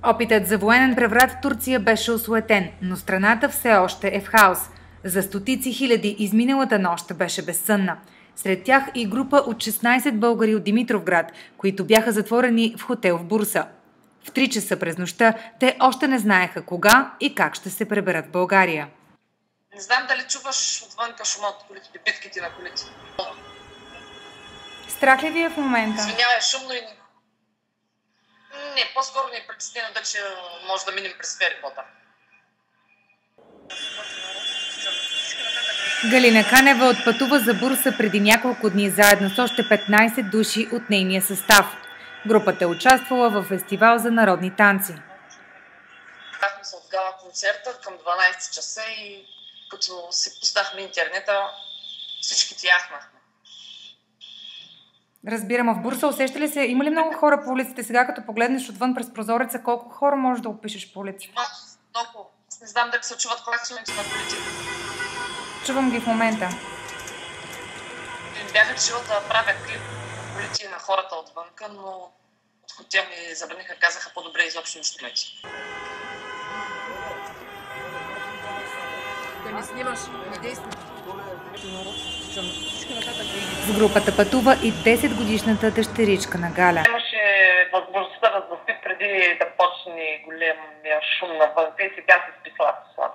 Опитът за военен преврат в Турция беше осуетен, но страната все още е в хаос. За стотици хиляди изминалата нощ беше безсънна. Сред тях и група от 16 българи от Димитровград, които бяха затворени в хотел в Бурса. В 3 часа през нощта те още не знаеха кога и как ще се преберат в България. Не знам дали чуваш отвънка шума от колите, битките на колите. Страх ли ви е в момента? Извинявай, шумно и... Не, по-скоро ни е притеснено да, че може да минем през ферибота. Галина Канева отпътува за Бурса преди няколко дни заедно с още 15 души от нейния състав. Групата е участвала в фестивал за народни танци. Бяхме се от гала концерта към 12 часа и като си пуснахме интернета, всички яхнахме. Разбирам, в Бурса усеща ли се, има ли много хора по улиците? Сега като погледнеш отвън през прозореца, колко хора можеш да опишеш по улиците? Много. Не знам дали се чуват клаксоните на колите. Чувам ги в момента. Бях решила да правя клип на колите на хората отвънка, но от хотел ми забраниха, казаха по-добре изобщо не снимайте. Да не снимаш, не действай. С групата пътува и 10-годишната дъщеричка на Галя. Имаше възможността да заспи преди да почне големия шум навънка и сега се спи слабо.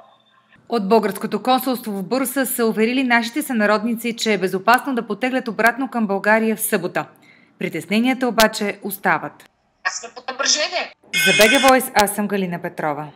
От българското консулство в Бурса са уверили нашите сънародници, че е безопасно да потеглят обратно към България в събота. Притесненията обаче остават. Аз сме под напрежение. За БГ Войс аз съм Галина Петрова.